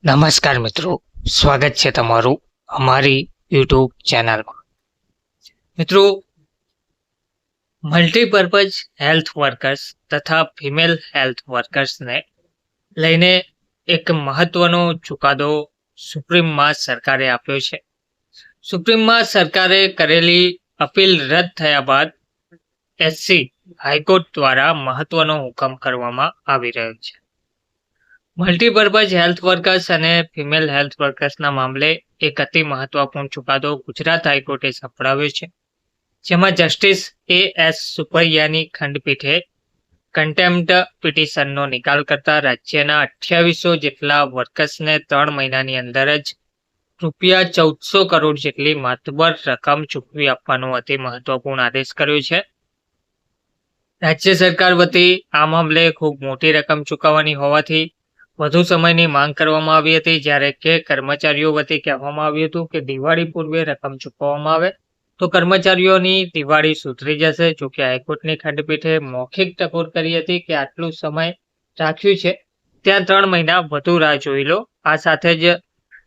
નમસ્કાર મિત્રો, સ્વાગત છે તમારું અમારી યુટ્યુબ ચેનલમાં. મિત્રો, મલ્ટીપર્પઝ હેલ્થ વર્કર્સ તથા ફિમેલ હેલ્થ વર્કર્સને લઈને એક મહત્વનો ચુકાદો સુપ્રીમમાં સરકારે આપ્યો છે. સુપ્રીમમાં સરકારે કરેલી અપીલ રદ થયા બાદ એસસી હાઈકોર્ટ દ્વારા મહત્વનો હુકમ કરવામાં આવી રહ્યો છે. મલ્ટીપર્પઝ હેલ્થ વર્કર્સ અને ફિમેલ હેલ્થ વર્કર્સના મામલે એક અતિ મહત્વપૂર્ણ ચુકાદો ગુજરાત હાઈકોર્ટે સંભળાવ્યો છે, જેમાં જસ્ટિસ એસ સુપૈયાની ખંડપીઠે કન્ટેમ્પ્ટ પિટિશનનો નિકાલ કરતા રાજ્યના 2800 જેટલા વર્કર્સને 3 મહિનાની અંદર જ રૂપિયા 1400 કરોડ જેટલી માતબર રકમ ચૂકવી આપવાનો અતિ મહત્વપૂર્ણ આદેશ કર્યો છે. રાજ્ય સરકાર વતી આ મામલે ખૂબ મોટી રકમ ચૂકવવાની હોવાથી વધુ સમયની માંગ કરવામાં આવી હતી, જ્યારે કે કર્મચારીઓ વતી કહેવામાં આવ્યું હતું કે દિવાળી પૂર્વે રકમ ચૂકવવામાં આવે તો કર્મચારીઓની દિવાળી સુધરી જશે. જોકે હાઈકોર્ટની ખંડપીઠે મૌખિક ટકોર કરી હતી કે આટલું સમય રાખ્યું છે ત્યાં 3 મહિના વધુ રાહ જોઈ લો. આ સાથે જ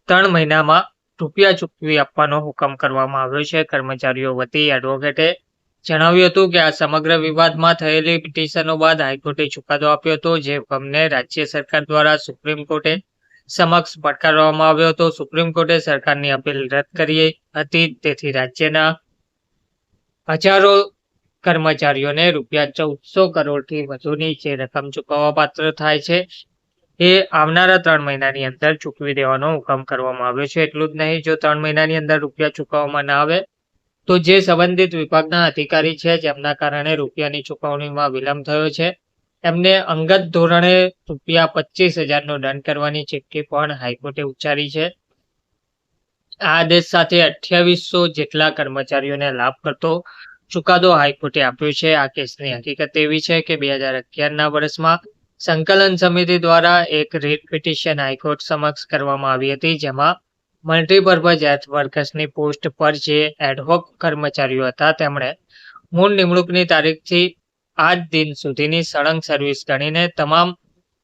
3 મહિનામાં રૂપિયા ચૂકવી આપવાનો હુકમ કરવામાં આવ્યો છે. કર્મચારીઓ વતી એડવોકેટે જણાવ્યું હતું કે આ સમગ્ર વિવાદમાં થયેલી પિટિશનો બાદ હાઈકોર્ટે ચુકાદો આપ્યો હતો, જે હુકમને રાજ્ય સરકાર દ્વારા સુપ્રીમ કોર્ટે સમક્ષ પડકારવામાં આવ્યો હતો. સુપ્રીમ કોર્ટે સરકારની અપીલ રદ કરી હતી, તેથી રાજ્યના હજારો કર્મચારીઓને રૂપિયા 1400 કરોડથી વધુની જે રકમ ચૂકવવા પાત્ર થાય છે એ આવનારા 3 મહિનાની અંદર ચૂકવી દેવાનો હુકમ કરવામાં આવ્યો છે. એટલું જ નહીં, જો 3 મહિનાની અંદર રૂપિયા ચૂકવવામાં ના આવે તો જે સંબંધિત વિભાગના અધિકારી છે જેમના કારણે રૂપિયાની ચૂકવણીમાં વિલંબ થયો છે એમને અંગત ધોરણે રૂપિયા 25,000નો દંડ કરવાની ચીમકી પણ હાઈકોર્ટે ઉચ્ચારી છે. આ આદેશ સાથે 2800 જેટલા કર્મચારીઓને લાભ કરતો ચુકાદો હાઈકોર્ટે આપ્યો છે. આ કેસની હકીકત એવી છે કે 2011ના વર્ષમાં સંકલન સમિતિ દ્વારા એક રીટ પિટિશન હાઈકોર્ટ સમક્ષ કરવામાં આવી હતી, જેમાં મલ્ટીપર્પઝ હેલ્થ વર્કર્સની પોસ્ટ પર જે એડહોક કર્મચારીઓ હતા તેમણે મૂળ નિમણૂકની તારીખથી આજ દિન સુધીની સળંગ સર્વિસ ગણીને તમામ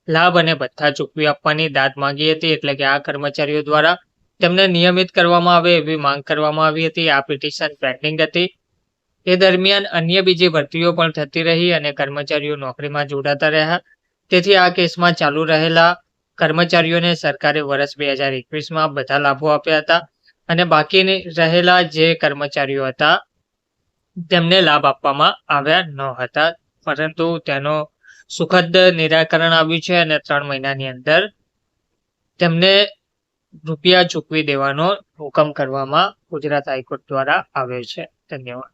લાભ અને ભથ્થા ચૂકવી આપવાની દાદ માંગી હતી. એટલે કે આ કર્મચારીઓ દ્વારા તેમને નિયમિત કરવામાં આવે એવી માંગ કરવામાં આવી હતી. આ પિટિશન પેન્ડિંગ હતી. એ દરમિયાન અન્ય બીજી ભરતીઓ પણ થતી રહી અને કર્મચારીઓ નોકરીમાં જોડાતા રહ્યા. તેથી આ કેસમાં ચાલુ રહેલા કર્મચારીઓને સરકારે વર્ષ 2021માં બધા લાભો આપ્યા હતા અને બાકી રહેલા જે કર્મચારીઓ હતા તેમને લાભ આપવામાં આવ્યા ન હતા, પરંતુ તેનો સુખદ નિરાકરણ આવ્યું છે અને 3 મહિનાની અંદર તેમને રૂપિયા ચૂકવી દેવાનો હુકમ કરવામાં ગુજરાત હાઈકોર્ટ દ્વારા આવ્યો છે. ધન્યવાદ.